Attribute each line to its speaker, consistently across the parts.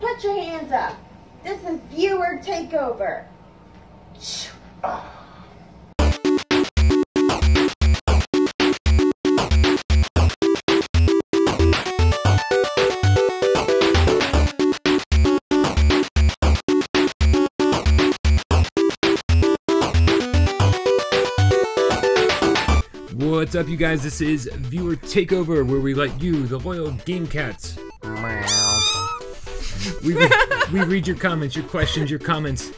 Speaker 1: Put your hands up. This is viewer takeover.
Speaker 2: What's up, you guys? This is Viewer Takeover, where we let you, the loyal Game Cats, we read your comments, your questions, your comments.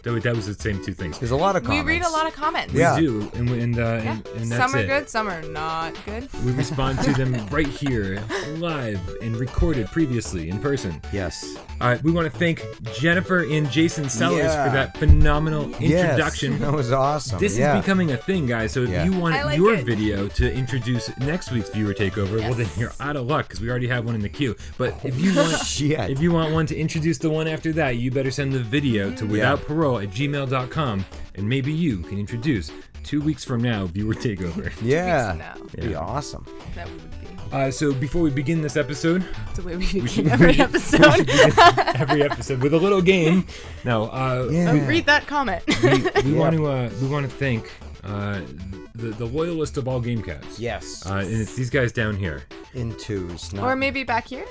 Speaker 2: That was the same two things.
Speaker 3: There's a lot of comments.
Speaker 4: We read a lot of comments.
Speaker 2: We
Speaker 3: Yeah.
Speaker 2: do, and that's
Speaker 4: some are
Speaker 2: it.
Speaker 4: good, some are not good.
Speaker 2: We respond to them right here, live and recorded previously in person.
Speaker 3: Yes.
Speaker 2: All right, we want to thank Jennifer and Jason Sellers
Speaker 3: Yeah.
Speaker 2: for that phenomenal introduction.
Speaker 3: Yes, that was awesome.
Speaker 2: This
Speaker 3: yeah.
Speaker 2: is becoming a thing, guys. So if
Speaker 3: Yeah.
Speaker 2: you want
Speaker 4: I like
Speaker 2: your
Speaker 4: it.
Speaker 2: video to introduce next week's viewer takeover, well then
Speaker 4: Yes.
Speaker 2: you're out of luck because we already have one in the queue. But if you want,
Speaker 3: Shit.
Speaker 2: if you want one to introduce the one after that, you better send the video to withoutparole@gmail.com, and maybe you can introduce 2 weeks from now viewer takeover.
Speaker 3: Yeah.
Speaker 4: from now.
Speaker 3: It'd be awesome.
Speaker 4: That would be
Speaker 2: So before we begin this episode,
Speaker 4: the way we begin
Speaker 2: should-
Speaker 4: every
Speaker 2: we
Speaker 4: episode.
Speaker 2: should begin every episode with a little game. No,
Speaker 3: Yeah.
Speaker 4: Read that comment.
Speaker 2: we want to thank the loyalist of all Game Cats.
Speaker 3: Yes.
Speaker 2: And it's these guys down here.
Speaker 3: In twos. Not,
Speaker 4: Or maybe back here.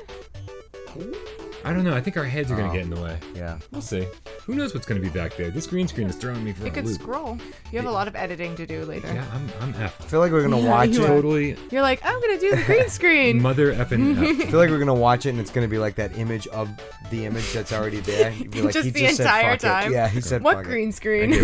Speaker 2: I don't know. I think our heads are gonna get in the way.
Speaker 3: Yeah.
Speaker 2: We'll see. Who knows what's gonna be back there? This green screen is throwing me for
Speaker 4: You
Speaker 2: a
Speaker 4: could
Speaker 2: loop.
Speaker 4: scroll. You have a lot of editing to do later.
Speaker 2: Yeah, I'm
Speaker 3: I
Speaker 2: F.
Speaker 3: feel like we're gonna
Speaker 4: Yeah,
Speaker 3: watch
Speaker 4: you
Speaker 3: it.
Speaker 4: are.
Speaker 2: Totally
Speaker 4: You're like, I'm gonna do the green screen.
Speaker 2: mother effing F.
Speaker 3: I feel like we're gonna watch it and it's gonna be like that image of the image that's already there. You'd be like,
Speaker 4: Just
Speaker 3: he
Speaker 4: the
Speaker 3: just said,
Speaker 4: entire
Speaker 3: fuck it.
Speaker 4: time?
Speaker 3: Yeah, he said
Speaker 4: What
Speaker 3: fuck
Speaker 4: green
Speaker 3: it.
Speaker 4: screen?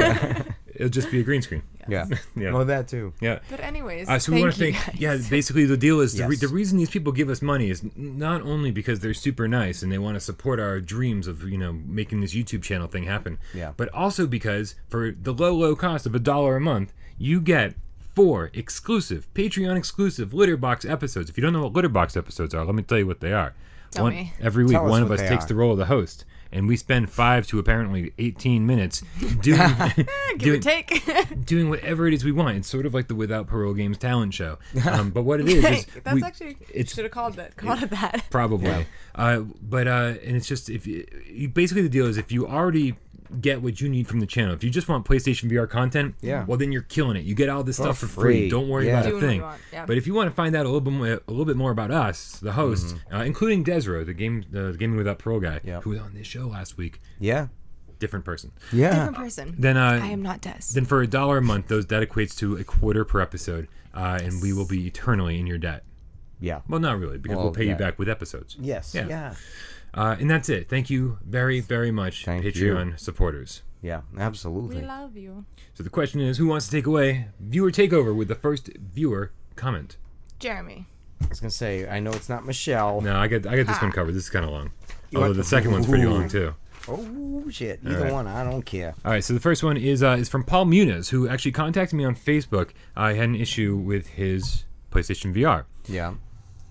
Speaker 2: It'll just be a green screen.
Speaker 3: Yeah.
Speaker 2: Yeah.
Speaker 3: Oh, that too.
Speaker 2: Yeah.
Speaker 4: But anyways,
Speaker 2: So we want to
Speaker 4: thank
Speaker 2: thank,
Speaker 4: you guys.
Speaker 2: yeah, basically the deal is
Speaker 3: Yes.
Speaker 2: the reason these people give us money is not only because they're super nice and they want to support our dreams of, making this YouTube channel thing happen,
Speaker 3: Yeah.
Speaker 2: but also because for the low cost of $1 a month, you get 4 exclusive, Patreon exclusive Litterbox episodes. If you don't know what Litterbox episodes are, let me tell you what they are.
Speaker 4: Tell me.
Speaker 2: Every week,
Speaker 3: Tell us
Speaker 2: one of
Speaker 3: what
Speaker 2: us
Speaker 3: they
Speaker 2: takes
Speaker 3: are.
Speaker 2: the role of the host. And we spend 5 to apparently 18 minutes doing
Speaker 4: Give or take.
Speaker 2: doing whatever it is we want. It's sort of like the Without Parole Games talent show. But what it is
Speaker 4: That's actually
Speaker 2: it's
Speaker 4: should have called it that.
Speaker 2: probably. And it's just basically the deal is if you already get what you need from the channel, if you just want PlayStation VR content,
Speaker 3: Yeah.
Speaker 2: well then you're killing it. You get all this stuff for
Speaker 3: free.
Speaker 2: free. Don't worry
Speaker 3: Yeah.
Speaker 2: about a
Speaker 4: Doing what
Speaker 2: thing.
Speaker 4: you want, yeah.
Speaker 2: But if you want to find out a little bit more about us, the host, including Desro, the Gaming Without Parole guy,
Speaker 3: Yep.
Speaker 2: who was on this show last week,
Speaker 3: Yeah.
Speaker 2: different person.
Speaker 3: Yeah.
Speaker 4: Different person.
Speaker 2: Then
Speaker 4: I am not Des.
Speaker 2: Then for $1 a month, that equates to $0.25 per episode, and we will be eternally in your debt.
Speaker 3: Yeah.
Speaker 2: Well, not really, because
Speaker 3: Well,
Speaker 2: we'll pay you
Speaker 3: yeah.
Speaker 2: back with episodes.
Speaker 3: Yes.
Speaker 2: Yeah.
Speaker 3: Yeah.
Speaker 2: And that's it. Thank you very, very much,
Speaker 3: Thank
Speaker 2: Patreon supporters.
Speaker 3: Yeah.
Speaker 4: We
Speaker 3: Absolutely.
Speaker 4: love you.
Speaker 2: So the question is, who wants to take away viewer takeover with the first viewer comment?
Speaker 4: Jeremy.
Speaker 3: I was gonna say, I know it's not Michelle.
Speaker 2: No, I got this one covered. This is kind of long. Although the second one's pretty long too.
Speaker 3: Oh shit! Either
Speaker 2: right.
Speaker 3: one, I don't care.
Speaker 2: All right, so the first one is from Paul Muniz, who actually contacted me on Facebook. I had an issue with his PlayStation VR.
Speaker 3: Yeah.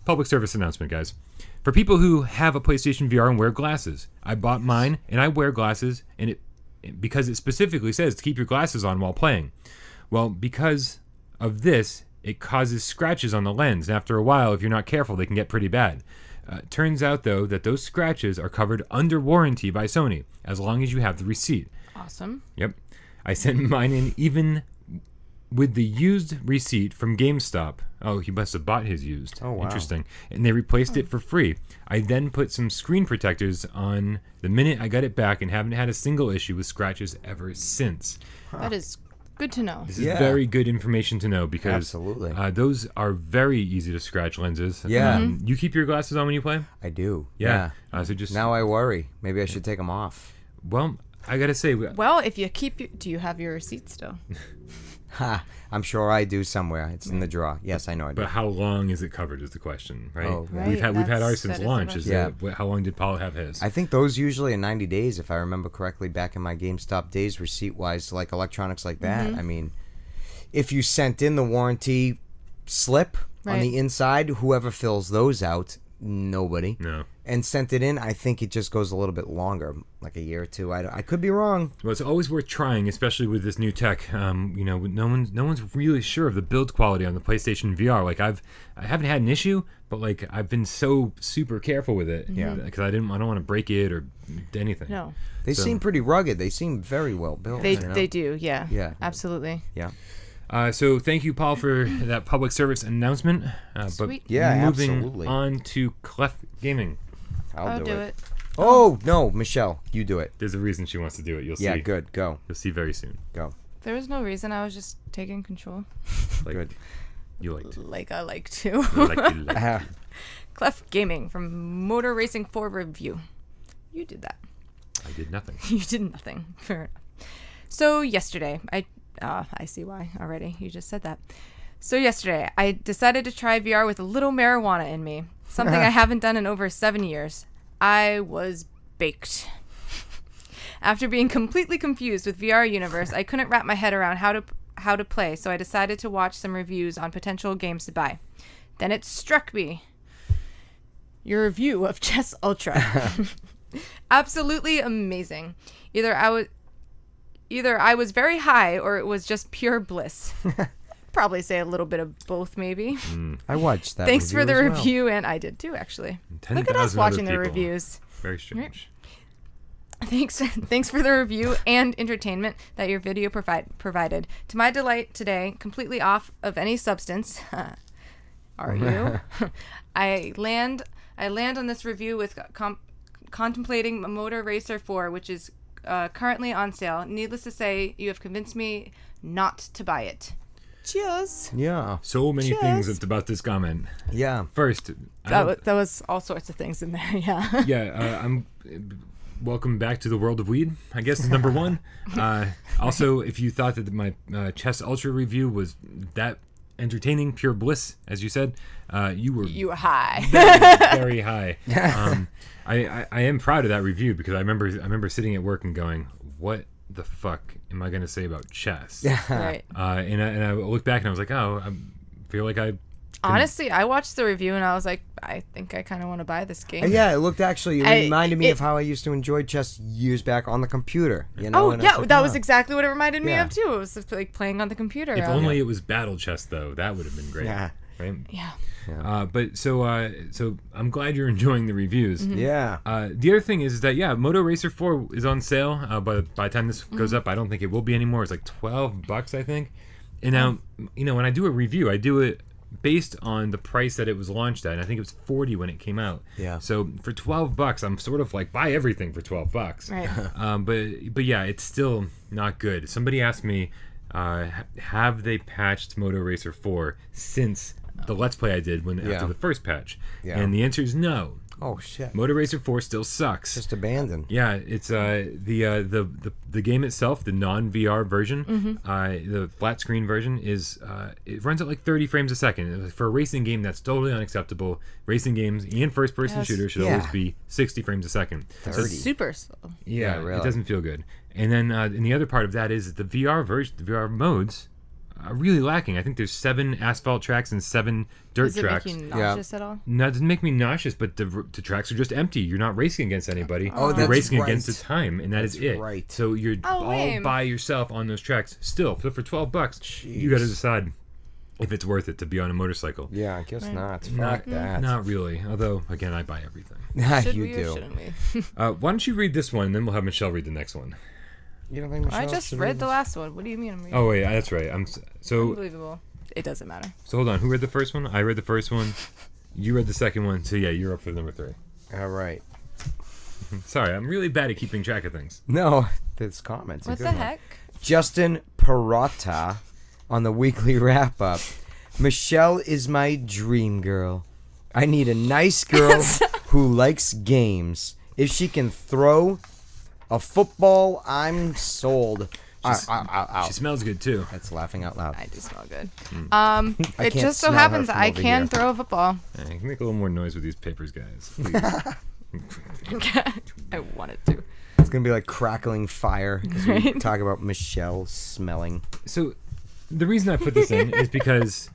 Speaker 2: Public service announcement, guys. For people who have a PlayStation VR and wear glasses, I bought mine and I wear glasses, and because it specifically says to keep your glasses on while playing. Well, because of this, it causes scratches on the lens, and after a while, if you're not careful, they can get pretty bad. Turns out, though, that those scratches are covered under warranty by Sony, as long as you have the receipt.
Speaker 4: Awesome.
Speaker 2: Yep. I sent mine in even with the used receipt from GameStop. Oh, he must have bought his used.
Speaker 3: Oh, wow.
Speaker 2: Interesting. And they replaced it for free. I then put some screen protectors on the minute I got it back and haven't had a single issue with scratches ever since.
Speaker 4: That is good to know.
Speaker 2: This is
Speaker 3: Yeah.
Speaker 2: very good information to know because
Speaker 3: Absolutely.
Speaker 2: those are very easy to scratch lenses.
Speaker 3: Yeah.
Speaker 2: You keep your glasses on when you play?
Speaker 3: I do.
Speaker 2: Yeah. So just
Speaker 3: Now I worry. Maybe I should take them off.
Speaker 2: well, I gotta say,
Speaker 4: Well, if you keep, do you have your receipt still?
Speaker 3: Ha! I'm sure I do somewhere. It's in the drawer. Yes, I know I do.
Speaker 2: but how long is it covered is the question, right?
Speaker 3: Oh,
Speaker 4: Right,
Speaker 2: we've had ours
Speaker 4: that
Speaker 2: since
Speaker 4: is the
Speaker 2: launch. Is
Speaker 3: question.
Speaker 2: that, how long did Paul have his?
Speaker 3: I think those usually are 90 days, if I remember correctly, back in my GameStop days, receipt-wise, like electronics like that. I mean, if you sent in the warranty slip on
Speaker 4: Right.
Speaker 3: the inside, whoever fills those out, Nobody.
Speaker 2: No.
Speaker 3: And sent it in. I think it just goes a little bit longer, like a year or two. I could be wrong.
Speaker 2: Well, it's always worth trying, especially with this new tech. No one's really sure of the build quality on the PlayStation VR. Like I haven't had an issue, but like I've been so super careful with it.
Speaker 3: Yeah.
Speaker 2: Because I don't want to break it or anything.
Speaker 4: No.
Speaker 3: They seem pretty rugged. They seem very well built.
Speaker 4: They do, yeah.
Speaker 3: Yeah.
Speaker 4: Absolutely.
Speaker 3: Yeah.
Speaker 2: So thank you, Paul, for that public service announcement.
Speaker 4: Sweet.
Speaker 2: But
Speaker 3: Yeah,
Speaker 2: moving
Speaker 3: absolutely.
Speaker 2: on to Clef Gaming.
Speaker 3: I'll
Speaker 4: do it.
Speaker 3: Oh, no, Michelle, you do it.
Speaker 2: There's a reason she wants to do it. You'll see.
Speaker 3: Yeah, good. Go.
Speaker 2: You'll see very soon.
Speaker 3: Go.
Speaker 4: There was no reason. I was just taking control.
Speaker 2: Like,
Speaker 3: Good.
Speaker 2: You like to.
Speaker 4: Like I like to.
Speaker 2: You like to.
Speaker 3: Ah,
Speaker 4: Clef Gaming from Motor Racing 4 review. You did that.
Speaker 2: I did nothing.
Speaker 4: You did nothing. Fair enough. So yesterday, I see why already. You just said that. So yesterday, I decided to try VR with a little marijuana in me. Something I haven't done in over 7 years. I was baked. After being completely confused with VR Universe, I couldn't wrap my head around how to play, so I decided to watch some reviews on potential games to buy. Then it struck me. Your review of Chess Ultra. Absolutely amazing. Either I was very high or it was just pure bliss. Probably say a little bit of both, maybe.
Speaker 3: I watched that.
Speaker 4: Thanks for the
Speaker 3: as well.
Speaker 4: review, and I did too, actually. Look at us
Speaker 2: 10,000
Speaker 4: watching
Speaker 2: other
Speaker 4: the
Speaker 2: people.
Speaker 4: reviews.
Speaker 2: Very strange.
Speaker 4: Thanks for the review and entertainment that your video provided. To my delight today, completely off of any substance. Are you? I land on this review with contemplating Motor Racer 4, which is currently on sale. Needless to say, you have convinced me not to buy it. Cheers.
Speaker 3: Yeah.
Speaker 2: So many
Speaker 4: Cheers.
Speaker 2: things about this comment.
Speaker 3: Yeah.
Speaker 2: First,
Speaker 4: That was all sorts of things in there, yeah.
Speaker 2: I'm welcome back to the world of weed, I guess is number one. Also, if you thought that my Chess Ultra review was that entertaining, pure bliss, as you said, you were
Speaker 4: high.
Speaker 2: very high. I am proud of that review because I remember sitting at work and going, what the fuck am I going to say about chess?
Speaker 4: Right.
Speaker 2: And I looked back and I was like, oh, I feel like I
Speaker 4: Honestly, I watched the review and I was like, I think I kind of want to buy this game.
Speaker 3: Yeah, it looked actually. It reminded me of how I used to enjoy chess years back on the computer. You know?
Speaker 4: Oh
Speaker 3: And I
Speaker 4: yeah,
Speaker 3: was like,
Speaker 4: that was
Speaker 3: "Huh."
Speaker 4: exactly what it reminded me
Speaker 3: Yeah.
Speaker 4: of too. It was just, like playing on the computer.
Speaker 2: If only it was battle chess, though, that would have been great.
Speaker 3: Yeah.
Speaker 2: Right.
Speaker 4: Yeah.
Speaker 2: But so I'm glad you're enjoying the reviews.
Speaker 3: Yeah.
Speaker 2: The other thing is that Moto Racer 4 is on sale. But by the time this goes up, I don't think it will be anymore. It's like $12, I think. And now, when I do a review, I do it based on the price that it was launched at. And I think it was $40 when it came out.
Speaker 3: Yeah.
Speaker 2: So for $12, I'm sort of like buy everything for $12.
Speaker 4: Right.
Speaker 2: But yeah, it's still not good. Somebody asked me, have they patched Moto Racer 4 since the Let's Play I did after the first patch?
Speaker 3: Yeah.
Speaker 2: And the answer is no.
Speaker 3: Oh shit.
Speaker 2: Moto Racer 4 still sucks.
Speaker 3: Just abandoned.
Speaker 2: Yeah, it's the game itself, the non-VR version, the flat screen version is it runs at like 30 frames a second. For a racing game, that's totally unacceptable. Racing games and first-person shooters should always be 60 frames a second.
Speaker 3: 30.
Speaker 4: Super slow.
Speaker 2: Yeah,
Speaker 3: really.
Speaker 2: it doesn't feel good. And then and the other part of that is the VR version, the VR modes are really lacking. I think there's 7 asphalt tracks and 7 dirt
Speaker 4: Does it
Speaker 2: tracks.
Speaker 4: make you nauseous at all?
Speaker 2: No, it doesn't make me nauseous, but the tracks are just empty. You're not racing against anybody.
Speaker 3: Oh,
Speaker 2: you're
Speaker 3: that's
Speaker 2: racing
Speaker 3: right.
Speaker 2: against the time, and that is
Speaker 3: That's
Speaker 2: it.
Speaker 3: right.
Speaker 2: So you're all
Speaker 4: lame.
Speaker 2: by yourself on those tracks. Still, for $12, you got to decide if it's worth it to be on a motorcycle.
Speaker 3: Yeah, I guess not.
Speaker 2: Not
Speaker 3: Fuck that.
Speaker 2: Not really. Although, again, I buy everything.
Speaker 4: Should
Speaker 3: you
Speaker 4: we or
Speaker 3: do.
Speaker 4: shouldn't we?
Speaker 2: Why don't you read this one, and then we'll have Michelle read the next one.
Speaker 3: You don't think Michelle
Speaker 4: I just
Speaker 3: should
Speaker 4: read the
Speaker 3: this?
Speaker 4: last one. What do you mean I'm reading?
Speaker 2: Oh wait, that's right. So
Speaker 4: Unbelievable. It doesn't matter.
Speaker 2: hold on. Who read the first one? I read the first one. You read the second one. So yeah, you're up for number 3.
Speaker 3: All right.
Speaker 2: Sorry, I'm really bad at keeping track of things.
Speaker 3: No, this comment's a
Speaker 4: What
Speaker 3: good
Speaker 4: the
Speaker 3: one.
Speaker 4: heck?
Speaker 3: Justin Perrotta on the weekly wrap up. Michelle is my dream girl. I need a nice girl who likes games. If she can throw a football, I'm sold.
Speaker 2: She smells good too.
Speaker 3: That's laughing out loud.
Speaker 4: I do smell good.
Speaker 3: I
Speaker 4: It
Speaker 3: can't
Speaker 4: just so
Speaker 3: smell her
Speaker 4: happens
Speaker 3: from
Speaker 4: I
Speaker 3: over
Speaker 4: can
Speaker 3: here.
Speaker 4: throw a football.
Speaker 2: Yeah, you can make a little more noise with these papers, guys. Please.
Speaker 4: I wanted to.
Speaker 3: It's gonna be like crackling fire as we talk about Michelle smelling.
Speaker 2: So, the reason I put this in is because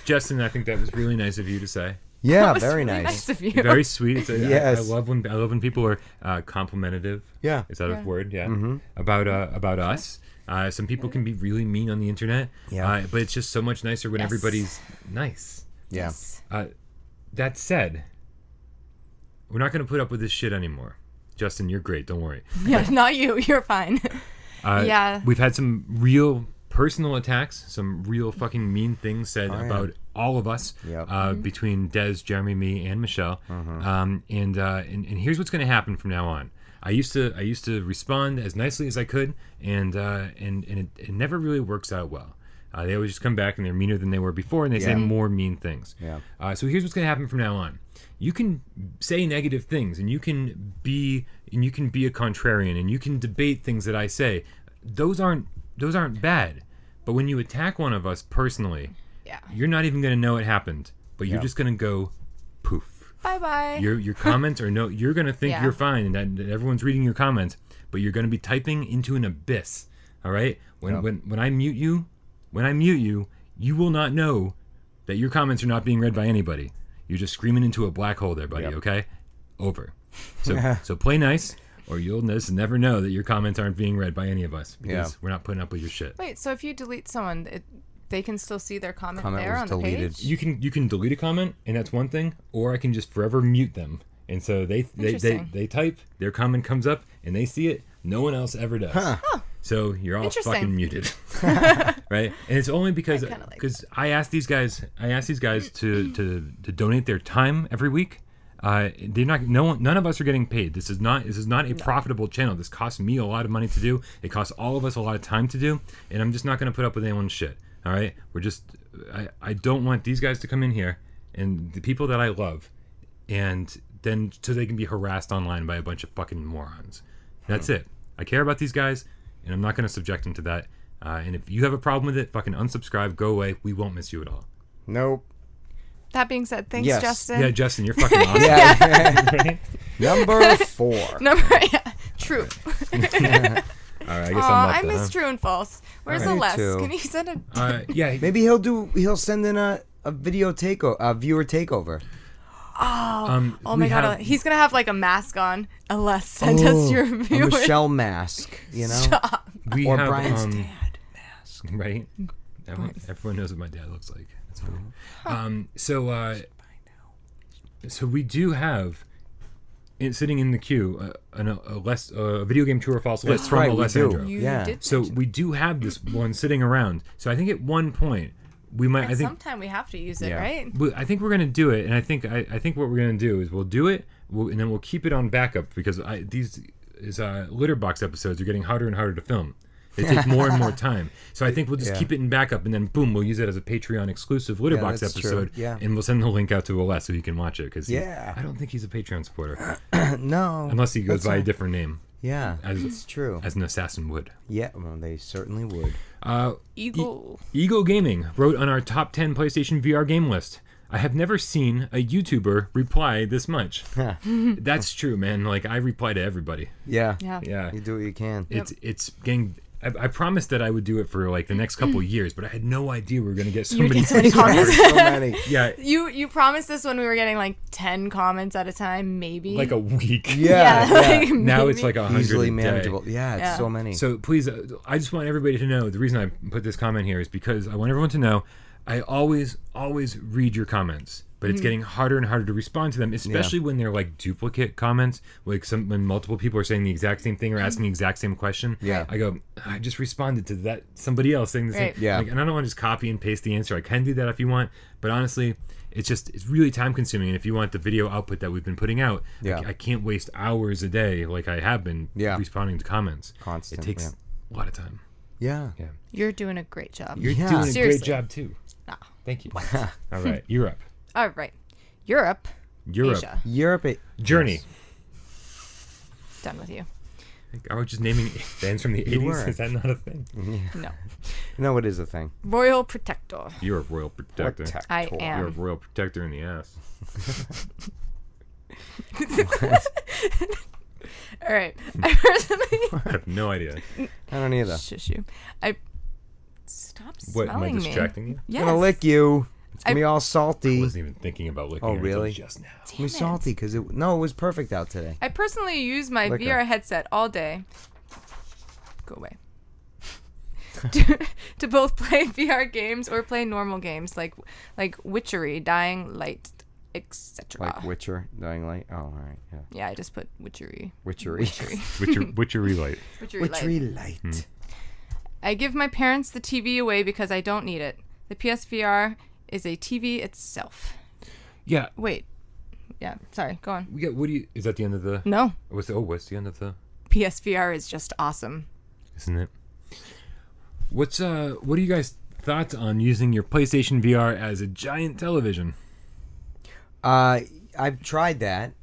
Speaker 2: Justin, I think that was really nice of you to say.
Speaker 3: Yeah,
Speaker 4: That was
Speaker 3: very
Speaker 4: really
Speaker 3: nice.
Speaker 4: of you.
Speaker 2: Very sweet.
Speaker 3: Yes.
Speaker 2: I love when people are complimentative.
Speaker 3: Yeah.
Speaker 2: Is that a word? Yeah.
Speaker 3: Mm-hmm.
Speaker 2: About us. Some people can be really mean on the internet.
Speaker 3: Yeah.
Speaker 2: But it's just so much nicer when
Speaker 4: Yes.
Speaker 2: everybody's nice.
Speaker 3: Yeah.
Speaker 4: Yes.
Speaker 2: That said, we're not going to put up with this shit anymore. Justin, you're great. Don't worry.
Speaker 4: Yeah, not you. You're fine. Yeah.
Speaker 2: We've had some real personal attacks, some real fucking mean things said
Speaker 3: yeah.
Speaker 2: about all of us,
Speaker 3: Yep.
Speaker 2: between Des, Jeremy, me, and Michelle. And here's what's going to happen from now on. I used to respond as nicely as I could, and it never really works out well. They always just come back and they're meaner than they were before, and they say
Speaker 3: Yeah.
Speaker 2: more mean things.
Speaker 3: Yeah.
Speaker 2: So here's what's going to happen from now on. You can say negative things, and you can be a contrarian, and you can debate things that I say. Those aren't bad. But when you attack one of us personally,
Speaker 4: Yeah.
Speaker 2: you're not even going to know it happened. But you're
Speaker 3: Yeah.
Speaker 2: just going to go poof.
Speaker 4: Bye-bye.
Speaker 2: Your comments are you're going to think
Speaker 4: Yeah.
Speaker 2: you're fine, and that everyone's reading your comments, but you're going to be typing into an abyss. All right? When I mute you, you will not know that your comments are not being read by anybody. You're just screaming into a black hole there, buddy,
Speaker 3: Yep.
Speaker 2: okay? Over. So play nice, or you'll just never know that your comments aren't being read by any of us, because we're not putting up with your shit.
Speaker 4: Wait, so if you delete someone, they can still see their comment,
Speaker 3: Comment
Speaker 4: there
Speaker 3: was
Speaker 4: on the
Speaker 3: deleted.
Speaker 4: page?
Speaker 2: You can delete a comment, and that's one thing, or I can just forever mute them. And so they
Speaker 4: Interesting.
Speaker 2: type, their comment comes up, and they see it. No one else ever does. So you're all
Speaker 4: Interesting.
Speaker 2: fucking muted, right? And it's only because
Speaker 4: I kinda like
Speaker 2: I asked these guys to donate their time every week. They're not. None of us are getting paid. This is not a profitable channel. This costs me a lot of money to do. It costs all of us a lot of time to do, and I'm just not going to put up with anyone's shit. All right, I don't want these guys to come in here and the people that I love, and then so they can be harassed online by a bunch of fucking morons. That's it. I care about these guys, and I'm not going to subject them to that. And if you have a problem with it, fucking unsubscribe, go away. We won't miss you at all.
Speaker 3: Nope.
Speaker 4: That being said, thanks,
Speaker 3: Yes.
Speaker 4: Justin.
Speaker 2: Yeah, Justin, you're fucking awesome.
Speaker 3: Yeah. Number 4.
Speaker 4: Number true.
Speaker 2: All right, I guess I'm up
Speaker 4: I
Speaker 2: then,
Speaker 4: miss
Speaker 2: huh?
Speaker 4: true and false. Where's
Speaker 3: Me
Speaker 4: Celeste?
Speaker 3: too.
Speaker 4: Can you send a?
Speaker 2: Yeah,
Speaker 3: Maybe he'll send in a video takeover, a viewer takeover.
Speaker 4: Oh
Speaker 2: we
Speaker 4: my god,
Speaker 2: have-
Speaker 4: he's gonna have like a mask on. Unless send us your
Speaker 3: A
Speaker 4: viewers.
Speaker 3: Michelle mask, you know?
Speaker 4: Stop.
Speaker 2: we
Speaker 3: Or
Speaker 2: have,
Speaker 3: Brian's dad mask.
Speaker 2: right? Everyone knows what my dad looks like. That's funny. So we do have sitting in the queue a video game true or false list
Speaker 3: That's
Speaker 2: from
Speaker 3: right, we
Speaker 2: Alessandro.
Speaker 3: do.
Speaker 4: You
Speaker 3: Yeah.
Speaker 4: did.
Speaker 2: So we do have this one sitting around. So I think at one point we might. I think
Speaker 4: sometime we have to use it,
Speaker 3: Yeah.
Speaker 4: right?
Speaker 2: I think we're gonna do it, and I think what we're gonna do is we'll do it, and then we'll keep it on backup because these litter box episodes are getting harder and harder to film. They take more and more time, so I think we'll just
Speaker 3: Yeah.
Speaker 2: keep it in backup, and then boom, we'll use it as a Patreon exclusive litter box
Speaker 3: that's true.
Speaker 2: episode,
Speaker 3: Yeah.
Speaker 2: and we'll send the link out to Aless so he can watch it because
Speaker 3: Yeah.
Speaker 2: I don't think he's a Patreon supporter
Speaker 3: No.
Speaker 2: unless he goes
Speaker 3: That's
Speaker 2: by a
Speaker 3: not-
Speaker 2: different name
Speaker 3: Yeah,
Speaker 2: as-
Speaker 3: it's true.
Speaker 2: as an assassin would.
Speaker 3: Yeah, well, they certainly would.
Speaker 4: Eagle.
Speaker 2: Ego Gaming wrote on our top 10 PlayStation VR game list, I have never seen a YouTuber reply this much. That's true, man. Like, I reply to everybody.
Speaker 3: Yeah.
Speaker 4: Yeah.
Speaker 2: Yeah.
Speaker 3: You do what you can.
Speaker 2: It's getting... I promised that I would do it for, like, the next couple years, but I had no idea we were going to get so
Speaker 4: You
Speaker 2: many...
Speaker 4: get so many comments.
Speaker 3: so many.
Speaker 2: Yeah,
Speaker 4: You promised this when we were getting like 10 comments at a time, maybe.
Speaker 2: like a week.
Speaker 3: Yeah.
Speaker 4: like,
Speaker 2: Now it's
Speaker 4: maybe.
Speaker 2: like 100
Speaker 3: Easily
Speaker 2: a day.
Speaker 3: manageable. Yeah, it's
Speaker 4: Yeah.
Speaker 3: so many.
Speaker 2: So please, I just want everybody to know, the reason I put this comment here is because I want everyone to know I always read your comments, but it's getting harder and harder to respond to them, especially when they're like duplicate comments, like when multiple people are saying the exact same thing or asking the exact same question.
Speaker 3: Yeah.
Speaker 2: I go, I just responded to that somebody else saying the same.
Speaker 4: Right.
Speaker 3: Yeah.
Speaker 2: Like, and I don't want to just copy and paste the answer. I can do that if you want, but honestly, it's really time consuming. And if you want the video output that we've been putting out,
Speaker 3: Yeah.
Speaker 2: I can't waste hours a day like I have been
Speaker 3: Yeah.
Speaker 2: responding to comments.
Speaker 3: Constant,
Speaker 2: It takes
Speaker 3: yeah.
Speaker 2: a lot of time.
Speaker 3: yeah.
Speaker 2: Yeah.
Speaker 4: You're doing a great job.
Speaker 2: You're
Speaker 3: Yeah.
Speaker 2: doing a great
Speaker 4: Seriously.
Speaker 2: job too.
Speaker 4: Ah.
Speaker 2: Thank you. All right, Europe.
Speaker 4: All right. Europe. Asia.
Speaker 3: Europe.
Speaker 2: Journey.
Speaker 4: Done with you.
Speaker 2: Are we just naming bands from the 80s?
Speaker 3: were.
Speaker 2: Is that not a thing?
Speaker 4: No.
Speaker 3: No, it is a thing.
Speaker 4: Royal Protector.
Speaker 2: You're a royal protector.
Speaker 4: I
Speaker 3: Protector.
Speaker 4: am.
Speaker 2: You're a royal protector in the ass.
Speaker 4: All right. I personally.
Speaker 2: I have no idea.
Speaker 3: I don't either.
Speaker 4: Shush you. Stop
Speaker 2: What, am I
Speaker 4: smelling me.
Speaker 2: distracting you?
Speaker 4: Yes.
Speaker 3: I'm gonna lick you. It's gonna be all
Speaker 2: I
Speaker 3: salty.
Speaker 2: wasn't even thinking about licking
Speaker 3: Oh,
Speaker 2: it until
Speaker 3: really?
Speaker 2: just now.
Speaker 3: It's gonna be salty because it was perfect out today.
Speaker 4: I personally use my
Speaker 3: Liquor.
Speaker 4: VR headset all day. Go away. to both play VR games or play normal games like Witchery, Dying Light, etc.
Speaker 3: Like Witcher, Dying Light. Oh, all right, yeah.
Speaker 4: Yeah, I just put Witchery.
Speaker 3: Witchery.
Speaker 2: Witchery light.
Speaker 4: Witchery Light.
Speaker 3: Light.
Speaker 4: I give my parents the TV away because I don't need it. The PSVR is a TV itself.
Speaker 2: Yeah.
Speaker 4: Wait. Yeah, sorry. Go on.
Speaker 2: We got. What do you? Is that the end of the?
Speaker 4: No.
Speaker 2: What's the end of the?
Speaker 4: PSVR is just awesome.
Speaker 2: Isn't it? What are you guys' thoughts on using your PlayStation VR as a giant television?
Speaker 3: I've tried that.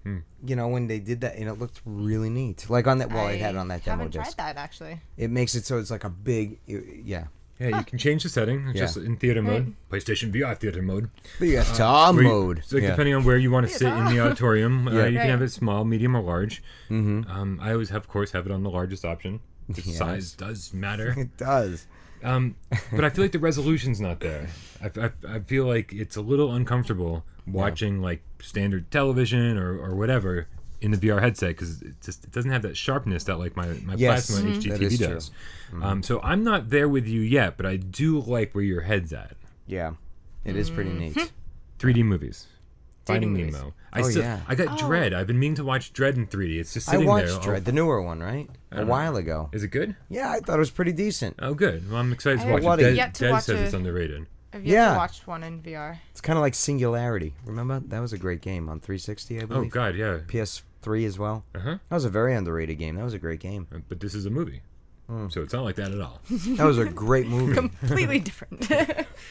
Speaker 3: You know, when they did that, and it looked really neat. Like on that. Well, I had it on that demo
Speaker 4: haven't
Speaker 3: disc.
Speaker 4: tried that actually.
Speaker 3: It makes it so it's like a big. Yeah.
Speaker 2: Yeah, you can change the setting. It's
Speaker 3: Yeah.
Speaker 2: just in theater mode. PlayStation VR theater mode.
Speaker 3: Theater
Speaker 2: Where you-
Speaker 3: mode.
Speaker 2: So like,
Speaker 3: Yeah.
Speaker 2: depending on where you want to sit in the auditorium, you
Speaker 4: Right.
Speaker 2: can have it small, medium, or large. I always have it on the largest option. The
Speaker 3: Yes.
Speaker 2: size does matter.
Speaker 3: It does.
Speaker 2: But I feel like the resolution's not there. I feel like it's a little uncomfortable watching like standard television or whatever in the VR headset because it doesn't have that sharpness that like my
Speaker 3: Yes.
Speaker 2: plasma
Speaker 3: That
Speaker 2: HDTV
Speaker 3: is true.
Speaker 2: does. So I'm not there with you yet, but I do like where your head's at.
Speaker 3: Yeah. It is pretty neat.
Speaker 2: 3D movies.
Speaker 4: 3D
Speaker 2: Finding
Speaker 4: movies.
Speaker 2: Nemo.
Speaker 3: Yeah.
Speaker 2: I got Dread. I've been meaning to watch Dread in 3D. It's just
Speaker 3: I
Speaker 2: sitting there.
Speaker 3: watched Dread, the newer one, right? A while ago.
Speaker 2: Is it good?
Speaker 3: Yeah, I thought it was pretty decent.
Speaker 2: Oh, good. Well, I'm excited to
Speaker 4: I
Speaker 2: watch
Speaker 3: have
Speaker 2: it. Dead,
Speaker 4: yet to
Speaker 2: Dead
Speaker 4: watch
Speaker 2: says
Speaker 4: it.
Speaker 2: it's underrated.
Speaker 4: I've yet
Speaker 3: Yeah.
Speaker 4: to watch one in VR.
Speaker 3: It's kind of like Singularity. Remember? That was a great game on 360, I
Speaker 2: Oh,
Speaker 3: believe.
Speaker 2: God, yeah.
Speaker 3: PS3 as well.
Speaker 2: Uh-huh.
Speaker 3: That was a very underrated game. That was a great game.
Speaker 2: But this is a movie. So it's not like that at all.
Speaker 3: That was a great movie.
Speaker 4: Completely different.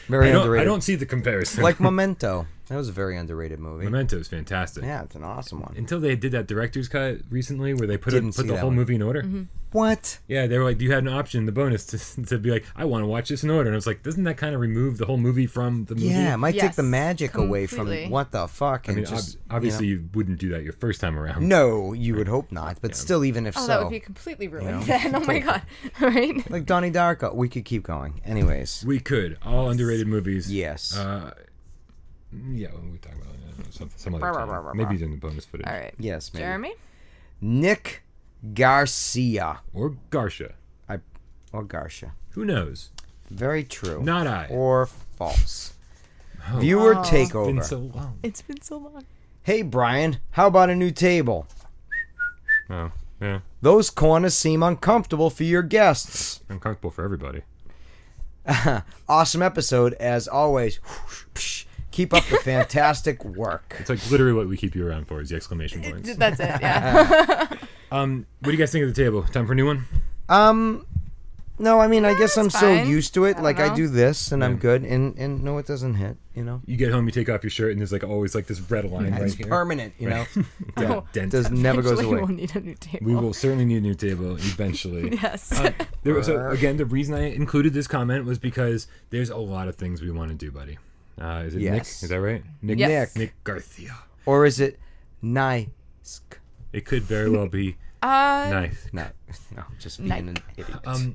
Speaker 3: Very
Speaker 2: I
Speaker 3: underrated.
Speaker 2: don't see the comparison.
Speaker 3: Like Memento. That was a very underrated movie.
Speaker 2: Memento is fantastic.
Speaker 3: Yeah, it's an awesome one.
Speaker 2: Until they did that director's cut recently where they put
Speaker 3: Didn't see
Speaker 2: the
Speaker 3: that
Speaker 2: whole
Speaker 3: one.
Speaker 2: movie in order.
Speaker 3: What?
Speaker 2: Yeah, they were like, you had an option, the bonus, to be like, I want to watch this in order. And I was like, doesn't that kind of remove the whole movie from the movie?
Speaker 3: Yeah, it might take
Speaker 4: Yes,
Speaker 3: the magic away from
Speaker 4: completely.
Speaker 3: what the fuck.
Speaker 2: I
Speaker 3: And
Speaker 2: mean,
Speaker 3: just,
Speaker 2: obviously
Speaker 3: you
Speaker 2: you wouldn't do that your first time around.
Speaker 3: know. No, you would hope not. But still, even if
Speaker 4: Oh,
Speaker 3: so.
Speaker 4: that would be completely ruined
Speaker 3: know?
Speaker 4: then. Oh my god. Right?
Speaker 3: Like Donnie Darko. We could keep going. Anyways.
Speaker 2: We could. All underrated movies.
Speaker 3: Yes.
Speaker 2: Yeah, we talk about some other time. Maybe during the bonus footage.
Speaker 4: All right.
Speaker 3: Yes, maybe.
Speaker 4: Jeremy?
Speaker 3: Nick Garcia.
Speaker 2: Or Garcia.
Speaker 3: Or Garcia.
Speaker 2: Who knows?
Speaker 3: Very true.
Speaker 2: Not I.
Speaker 3: Or false. Viewer takeover.
Speaker 2: Been so long.
Speaker 4: It's been so long.
Speaker 3: Hey, Brian, how about a new table?
Speaker 2: Oh, yeah.
Speaker 3: Those corners seem uncomfortable for your guests.
Speaker 2: Uncomfortable for everybody.
Speaker 3: Awesome episode, as always. Keep up the fantastic work.
Speaker 2: It's like literally what we keep you around for is the exclamation points.
Speaker 4: That's it, yeah.
Speaker 2: What do you guys think of the table? Time for a new one?
Speaker 3: No, I mean, I guess I'm
Speaker 4: it's
Speaker 3: so
Speaker 4: fine.
Speaker 3: used to it.
Speaker 4: I
Speaker 3: Like,
Speaker 4: don't
Speaker 3: I
Speaker 4: know.
Speaker 3: do this, and I'm good. And no, it doesn't hit, you know?
Speaker 2: You get home, you take off your shirt, and there's like always like this red line right
Speaker 3: It's
Speaker 2: here.
Speaker 3: permanent, you know?
Speaker 2: That
Speaker 4: Oh.
Speaker 2: dent.
Speaker 3: Does never goes
Speaker 4: Eventually
Speaker 3: away.
Speaker 4: We'll need a new table.
Speaker 2: We will certainly need a new table eventually.
Speaker 4: Yes.
Speaker 2: So again, the reason I included this comment was because there's a lot of things we want to do, buddy. Is it Nick?
Speaker 3: Yes.
Speaker 2: Is that right? Nick.
Speaker 4: Yes.
Speaker 2: Nick Garcia.
Speaker 3: Or is it nice?
Speaker 2: It could very well be nice.
Speaker 3: No, just being an idiot.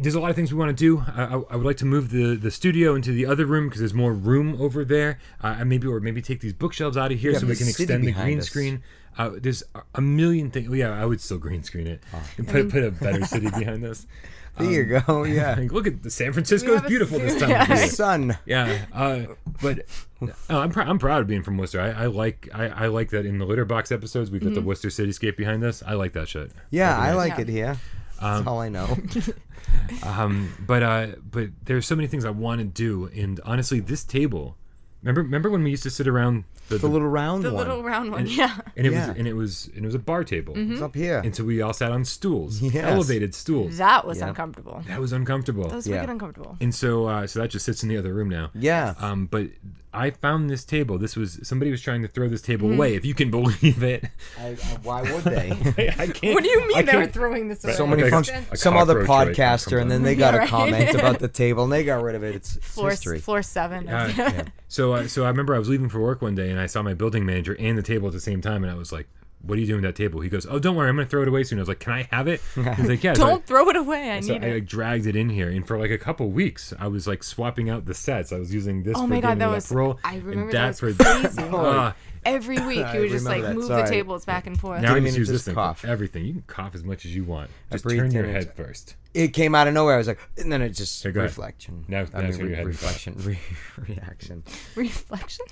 Speaker 2: There's a lot of things we want to do. I would like to move the studio into the other room because there's more room over there. And maybe take these bookshelves out of here
Speaker 3: Yeah,
Speaker 2: so we
Speaker 3: the
Speaker 2: can
Speaker 3: city
Speaker 2: extend the
Speaker 3: behind
Speaker 2: green
Speaker 3: us.
Speaker 2: screen. There's a million things. Well, yeah, I would still green screen it and put a better city behind us.
Speaker 3: There you go, yeah.
Speaker 2: Like, look at the San Francisco is
Speaker 4: have a-
Speaker 2: beautiful this time
Speaker 4: yeah.
Speaker 2: of year.
Speaker 3: Sun.
Speaker 2: Yeah, but I'm proud of being from Worcester. I like that in the litter box episodes we've got the Worcester cityscape behind us. I like that shit.
Speaker 3: Yeah, I
Speaker 2: That'd be
Speaker 3: like
Speaker 4: Yeah.
Speaker 3: it here. That's all I know.
Speaker 2: But there's so many things I want to do, and honestly, this table. Remember when we used to sit around
Speaker 3: The little round
Speaker 4: the
Speaker 3: one.
Speaker 4: little round one, yeah.
Speaker 2: and it
Speaker 3: Yeah.
Speaker 2: was a bar table,
Speaker 3: It's up here.
Speaker 2: and so we all sat on stools,
Speaker 3: Yes.
Speaker 2: elevated stools.
Speaker 4: That was
Speaker 3: Yeah.
Speaker 4: uncomfortable.
Speaker 2: That was uncomfortable.
Speaker 4: That was
Speaker 3: Yeah.
Speaker 4: wicked uncomfortable.
Speaker 2: And so that just sits in the other room now.
Speaker 3: Yeah.
Speaker 2: But I found this table. Somebody was trying to throw this table away, if you can believe it.
Speaker 3: Why would they?
Speaker 2: I can't.
Speaker 4: What do you
Speaker 2: I
Speaker 4: mean they were
Speaker 2: can't-
Speaker 4: throwing this away?
Speaker 3: So many
Speaker 2: Like
Speaker 3: functions.
Speaker 2: a
Speaker 3: Some other
Speaker 2: cockroach right
Speaker 3: podcaster, and then they got
Speaker 4: Yeah,
Speaker 3: a
Speaker 4: right.
Speaker 3: comment about the table, and they got rid of it. It's
Speaker 4: floor,
Speaker 3: history.
Speaker 4: floor 7.
Speaker 2: So I remember I was leaving for work one day, and I saw my building manager and the table at the same time, and I was like, what are you doing with that table? He goes, oh, don't worry, I'm gonna throw it away soon. I was like, can I have it? He's like, yeah.
Speaker 4: Don't throw it away. I
Speaker 2: So
Speaker 4: need
Speaker 2: I
Speaker 4: it.
Speaker 2: like dragged it in here, and for like a couple weeks, I was like swapping out the sets. I was using this
Speaker 4: Oh
Speaker 2: for
Speaker 4: my God,
Speaker 2: getting
Speaker 4: that
Speaker 2: the
Speaker 4: was-
Speaker 2: left roll,
Speaker 4: I remember
Speaker 2: and
Speaker 4: that
Speaker 2: that
Speaker 4: was
Speaker 2: for
Speaker 4: crazy. Every week
Speaker 3: I
Speaker 4: you would just
Speaker 3: remember
Speaker 4: like
Speaker 3: that.
Speaker 4: move the
Speaker 3: Sorry.
Speaker 4: tables back and forth.
Speaker 2: Now I
Speaker 3: Didn't
Speaker 2: just
Speaker 3: mean
Speaker 2: use
Speaker 3: to
Speaker 2: this
Speaker 3: just
Speaker 2: thing
Speaker 3: cough.
Speaker 2: for everything. You can cough as much as you want. Just
Speaker 3: breathed
Speaker 2: turn your
Speaker 3: in.
Speaker 2: head first.
Speaker 3: It came out of nowhere. I was like, and then it just
Speaker 2: Okay, go ahead.
Speaker 3: reflection.
Speaker 2: Now turn your head.
Speaker 3: reflection, reaction.
Speaker 4: Reflection.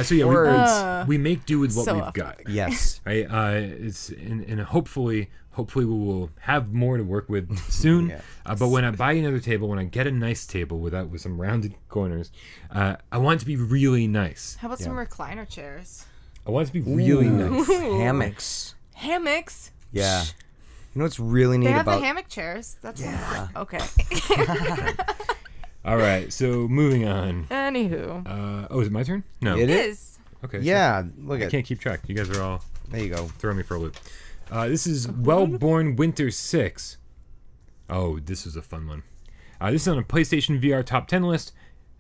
Speaker 2: So yeah,
Speaker 3: Words.
Speaker 2: we make do with what
Speaker 4: So
Speaker 2: we've
Speaker 4: often.
Speaker 2: got.
Speaker 3: Yes.
Speaker 2: Right. It's and hopefully we will have more to work with soon.
Speaker 3: Yes.
Speaker 2: But when I buy another table, when I get a nice table with some rounded corners, I want it to be really nice.
Speaker 4: How about some recliner chairs?
Speaker 2: I want it to be really nice.
Speaker 3: Hammocks.
Speaker 4: Hammocks.
Speaker 3: Yeah. You know what's really neat
Speaker 4: They have
Speaker 3: about
Speaker 4: the hammock chairs. That's okay.
Speaker 2: All right. So moving on.
Speaker 4: Anywho,
Speaker 2: Is it my turn? No.
Speaker 3: It
Speaker 4: it
Speaker 3: is.
Speaker 4: is.
Speaker 2: Okay.
Speaker 3: Yeah. Look
Speaker 2: I
Speaker 3: at.
Speaker 2: can't keep track. You guys are all
Speaker 3: There you go.
Speaker 2: throwing me for a loop. This is Wellborn Winter 6. Oh, this is a fun one. This is on a PlayStation VR top 10 list.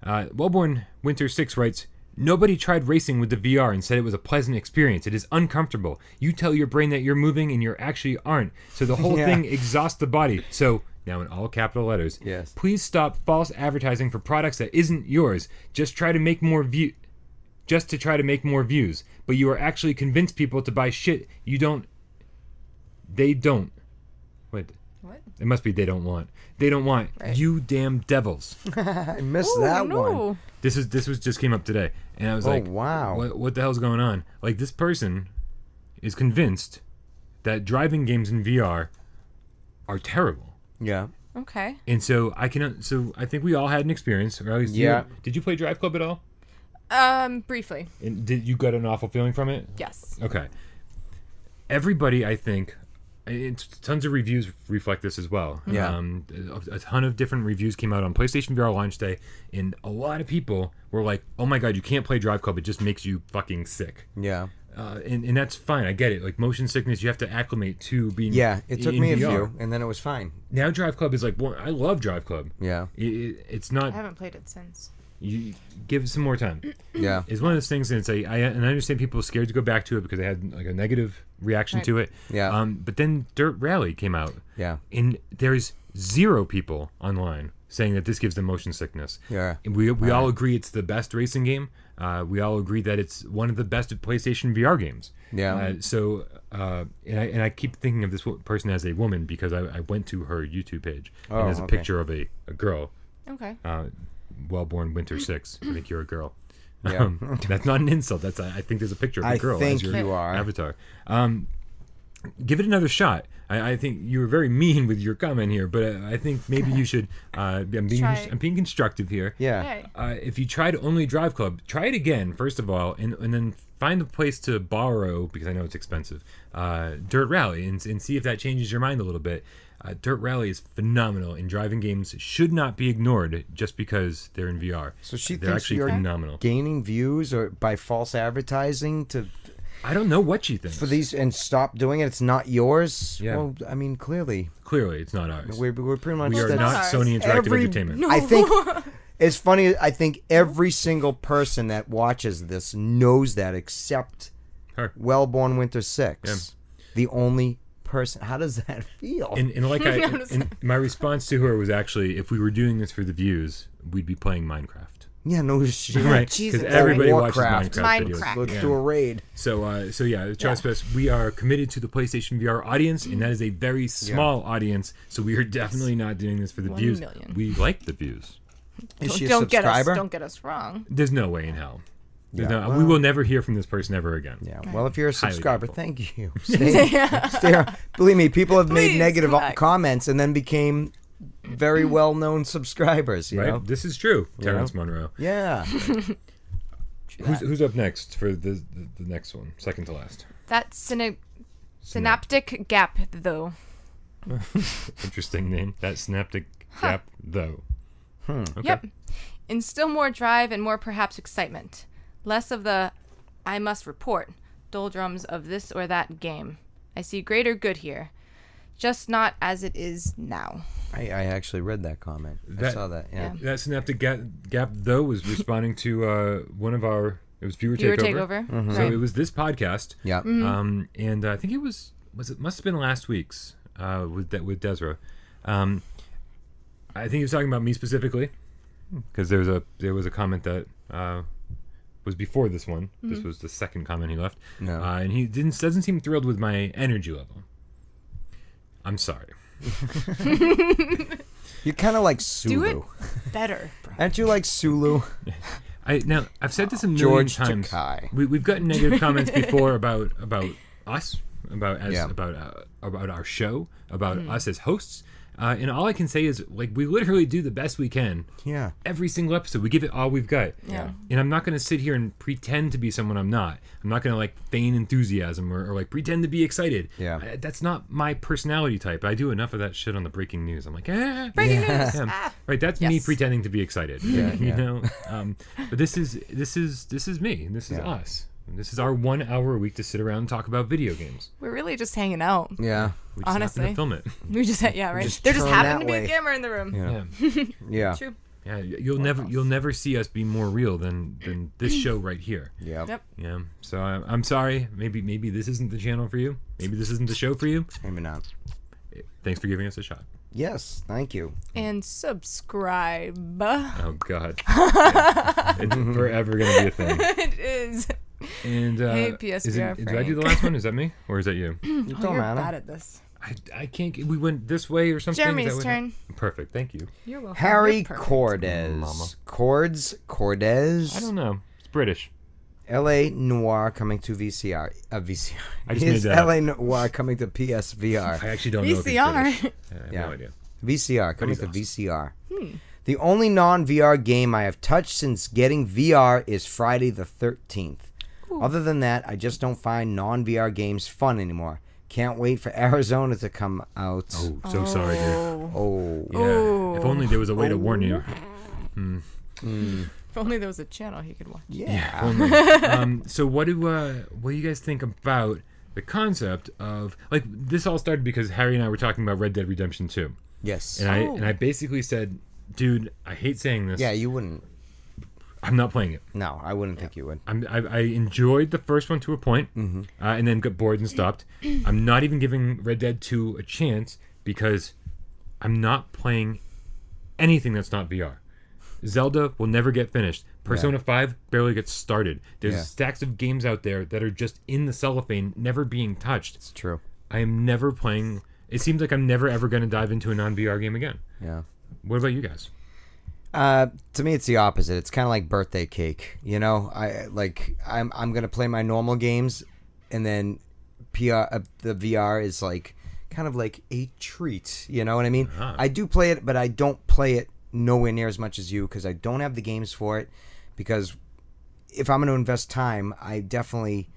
Speaker 2: Wellborn Winter 6 writes, nobody tried racing with the VR and said it was a pleasant experience. It is uncomfortable. You tell your brain that you're moving and you actually aren't. So the whole
Speaker 3: Yeah.
Speaker 2: thing exhausts the body. So, now in all capital letters,
Speaker 3: Yes.
Speaker 2: please stop false advertising for products that isn't yours. Just try to make more views. Just to try to make more views. But you are actually convinced people to buy shit you don't. They don't. Wait.
Speaker 4: What?
Speaker 2: It must be they don't want. They don't want.
Speaker 4: Right.
Speaker 2: You damn devils.
Speaker 3: I missed
Speaker 4: Ooh,
Speaker 3: that
Speaker 4: no.
Speaker 3: one.
Speaker 2: This was just came up today, and I was
Speaker 3: Oh,
Speaker 2: like,
Speaker 3: wow.
Speaker 2: what the hell's going on? Like, this person is convinced that driving games in VR are terrible,
Speaker 3: Yeah.
Speaker 4: Okay.
Speaker 2: and so I think we all had an experience, or at least you-
Speaker 3: Yeah.
Speaker 2: did you play Drive Club at all?
Speaker 4: Briefly.
Speaker 2: And did you get an awful feeling from it?
Speaker 4: Yes.
Speaker 2: Okay. Everybody, I think, tons of reviews reflect this as well.
Speaker 3: Yeah.
Speaker 2: A ton of different reviews came out on PlayStation VR launch day, and a lot of people were like, "Oh my god, you can't play Drive Club; it just makes you fucking sick."
Speaker 3: Yeah.
Speaker 2: And that's fine. I get it. Like motion sickness, you have to acclimate to being.
Speaker 3: Yeah. It took
Speaker 2: in
Speaker 3: me a
Speaker 2: VR.
Speaker 3: few, and then it was fine.
Speaker 2: Now Drive Club is like, well, I love Drive Club.
Speaker 3: Yeah.
Speaker 2: It's
Speaker 4: I
Speaker 2: not.
Speaker 4: haven't played it since.
Speaker 2: You give it some more time.
Speaker 3: Yeah.
Speaker 2: It's one of those things, and it's like, and I understand people are scared to go back to it because they had like a negative reaction
Speaker 4: Right.
Speaker 2: to it.
Speaker 3: Yeah.
Speaker 2: But then Dirt Rally came out,
Speaker 3: Yeah.
Speaker 2: and there's 0 people online saying that this gives them motion sickness.
Speaker 3: Yeah.
Speaker 2: And we all agree it's the best racing game. We all agree that it's one of the best PlayStation VR games.
Speaker 3: Yeah.
Speaker 2: And I keep thinking of this person as a woman because I went to her YouTube page,
Speaker 3: Oh,
Speaker 2: and there's a
Speaker 3: okay.
Speaker 2: picture of a girl.
Speaker 4: Okay.
Speaker 2: Wellborn Winter 6. I think you're a girl.
Speaker 3: Yeah.
Speaker 2: That's not an insult. I think there's a picture of a
Speaker 3: I
Speaker 2: girl
Speaker 3: think
Speaker 2: as your
Speaker 3: you are.
Speaker 2: avatar. Give it another shot. I think you were very mean with your comment here, but I think maybe you should. I'm being constructive here.
Speaker 3: Yeah.
Speaker 4: Hey.
Speaker 2: If you tried only Drive Club, try it again first of all, and then find a place to borrow, because I know it's expensive, Dirt Rally, and see if that changes your mind a little bit. Dirt Rally is phenomenal, and driving games should not be ignored just because they're in VR.
Speaker 3: So she
Speaker 2: they're
Speaker 3: thinks
Speaker 2: actually
Speaker 3: you're
Speaker 2: phenomenal.
Speaker 3: gaining views or by false advertising to
Speaker 2: I don't know what she thinks.
Speaker 3: for these and stop doing it. It's not yours.
Speaker 2: Yeah.
Speaker 3: Well, I mean, clearly
Speaker 2: Clearly, it's not ours.
Speaker 3: we're pretty much
Speaker 2: We are
Speaker 3: that-
Speaker 2: not
Speaker 4: ours.
Speaker 2: Sony Interactive
Speaker 3: Every-
Speaker 2: Entertainment.
Speaker 3: I think it's funny. I think every single person that watches this knows that, except
Speaker 2: Her.
Speaker 3: Wellborn Winter 6.
Speaker 2: Yeah.
Speaker 3: The only person. How does that feel?
Speaker 2: And like
Speaker 4: I'm
Speaker 2: and my response to her was actually, if we were doing this for the views, we'd be playing Minecraft.
Speaker 3: yeah, no shit.
Speaker 2: Right?
Speaker 4: Jesus.
Speaker 2: Because everybody watches
Speaker 3: Warcraft.
Speaker 2: Minecraft videos.
Speaker 4: Minecraft.
Speaker 3: Let's
Speaker 2: Yeah.
Speaker 3: do a raid.
Speaker 2: So yeah, Charles Best, we are committed to the PlayStation VR audience, and that is a very small audience. So we are definitely not doing this for the
Speaker 4: 1
Speaker 2: views.
Speaker 4: million.
Speaker 2: We like the views.
Speaker 3: Is she a
Speaker 4: Don't get us.
Speaker 3: subscriber?
Speaker 4: Don't get us wrong.
Speaker 2: There's no way in hell. There's
Speaker 3: Yeah,
Speaker 2: we
Speaker 3: well-
Speaker 2: will never hear from this person ever again.
Speaker 3: Yeah. Well, if you're a
Speaker 2: Highly
Speaker 3: subscriber,
Speaker 2: doubtful.
Speaker 3: thank you. Stay on. Believe me, people have made
Speaker 4: Please,
Speaker 3: negative
Speaker 4: come back.
Speaker 3: comments and then became very well-known subscribers. You
Speaker 2: Right?
Speaker 3: know?
Speaker 2: This is true, Terrence Monroe.
Speaker 3: Yeah.
Speaker 2: Who's up next for the next one? Second to last.
Speaker 4: That synaptic gap, though.
Speaker 2: Interesting name. That synaptic gap, though. Okay.
Speaker 4: Yep. Instill more drive and more perhaps excitement. Less of the I must report doldrums of this or that game. I see greater good here. Just not as it is now.
Speaker 3: I actually read that comment. I saw that. Yeah.
Speaker 4: Yeah.
Speaker 2: That synaptic gap though was responding to one of our It was Viewer
Speaker 4: Viewer
Speaker 2: Takeover.
Speaker 4: takeover.
Speaker 2: So
Speaker 4: Right.
Speaker 2: it was this podcast.
Speaker 3: Yeah.
Speaker 2: And I think it was it must have been last week's with Desra. I think he was talking about me specifically because there was a comment that was before this one. This was the second comment he left.
Speaker 3: No.
Speaker 2: And he doesn't seem thrilled with my energy level. I'm sorry.
Speaker 3: You're kind of like
Speaker 4: Do
Speaker 3: Sulu.
Speaker 4: it better, bro.
Speaker 3: Aren't you like Sulu?
Speaker 2: Now I've said this a million
Speaker 3: George
Speaker 2: times.
Speaker 3: Takei.
Speaker 2: We've gotten negative comments before about us, about
Speaker 3: Yeah.
Speaker 2: our show, about us as hosts, and all I can say is like we literally do the best we can.
Speaker 3: Yeah.
Speaker 2: Every single episode, we give it all we've got.
Speaker 4: Yeah.
Speaker 2: And I'm not going to sit here and pretend to be someone I'm not. I'm not going to like feign enthusiasm or like pretend to be excited.
Speaker 3: Yeah.
Speaker 2: That's not my personality type. I do enough of that shit on the breaking news. I'm like,
Speaker 4: Breaking news.
Speaker 2: yeah.
Speaker 4: Ah.
Speaker 2: Right, that's me
Speaker 4: Yes.
Speaker 2: pretending to be excited.
Speaker 3: Yeah,
Speaker 2: you
Speaker 3: yeah.
Speaker 2: know. But this is me. This is
Speaker 3: Yeah.
Speaker 2: us. This is our 1 hour a week to sit around and talk about video games.
Speaker 4: We're really just hanging out.
Speaker 3: Yeah.
Speaker 2: We just happen
Speaker 4: Honestly.
Speaker 2: to film it.
Speaker 4: We just right.
Speaker 3: just
Speaker 4: There just
Speaker 3: turn
Speaker 4: happened
Speaker 3: that
Speaker 4: to be
Speaker 3: way.
Speaker 4: a camera in the room.
Speaker 3: Yeah.
Speaker 2: Yeah,
Speaker 3: Yeah.
Speaker 4: True.
Speaker 2: yeah. You'll never see us be more real than this show right here.
Speaker 3: Yeah.
Speaker 4: Yep.
Speaker 2: Yeah. So I'm sorry. Maybe this isn't the channel for you. Maybe this isn't the show for you.
Speaker 3: Maybe not.
Speaker 2: Thanks for giving us a shot.
Speaker 3: Yes. Thank you.
Speaker 4: And subscribe.
Speaker 2: Oh God. Yeah. It's forever gonna be a thing.
Speaker 4: It is.
Speaker 2: And
Speaker 4: Hey,
Speaker 2: is it,
Speaker 4: PSVR
Speaker 2: did I do the last one? Is that me or is that you?
Speaker 3: You
Speaker 4: Oh,
Speaker 3: don't
Speaker 4: you're
Speaker 3: matter.
Speaker 4: bad at this.
Speaker 2: I can't. We went this way or something. Is that
Speaker 4: Jeremy's
Speaker 2: what
Speaker 4: turn.
Speaker 2: Perfect. Thank you.
Speaker 4: You're welcome.
Speaker 3: Harry
Speaker 4: You're perfect.
Speaker 3: Cordes.
Speaker 2: Mama.
Speaker 3: Cordes.
Speaker 2: I don't know. It's British.
Speaker 3: L.A. Noir coming to VCR. VCR.
Speaker 2: I just
Speaker 3: Is
Speaker 2: made that up.
Speaker 3: L.A. Noir coming to PSVR.
Speaker 2: I actually don't know. If it's
Speaker 4: VCR.
Speaker 2: British. I have
Speaker 3: Yeah.
Speaker 2: no idea.
Speaker 3: VCR coming
Speaker 2: he's
Speaker 3: to
Speaker 2: awesome.
Speaker 3: VCR. The only non-VR game I have touched since getting VR is Friday the 13th. Other than that, I just don't find non-VR games fun anymore. Can't wait for Arizona to come out.
Speaker 2: Oh, so sorry, dude.
Speaker 3: Oh.
Speaker 2: Yeah. If only there was a way to warn you.
Speaker 4: If only there was a channel he could watch.
Speaker 3: Yeah.
Speaker 2: So what do you guys think about the concept of like this all started because Harry and I were talking about Red Dead Redemption 2.
Speaker 3: Yes.
Speaker 2: And I basically said, dude, I hate saying this.
Speaker 3: Yeah, you wouldn't.
Speaker 2: I'm not playing it.
Speaker 3: No, I wouldn't think you would.
Speaker 2: I enjoyed the first one to a point, and then got bored and stopped. I'm not even giving Red Dead 2 a chance because I'm not playing anything that's not VR. Zelda will never get finished. Persona 5 barely gets started. There's
Speaker 3: Yeah.
Speaker 2: stacks of games out there that are just in the cellophane, never being touched.
Speaker 3: It's true.
Speaker 2: I am never playing. It seems like I'm never ever going to dive into a non-VR game again.
Speaker 3: Yeah.
Speaker 2: What about you guys?
Speaker 3: To me, it's the opposite. It's kind of like birthday cake. You know, I'm gonna play my normal games, and then the VR is like kind of like a treat. You know what I mean?
Speaker 2: Uh-huh.
Speaker 3: I do play it, but I don't play it nowhere near as much as you because I don't have the games for it. Because if I'm gonna invest time, I definitely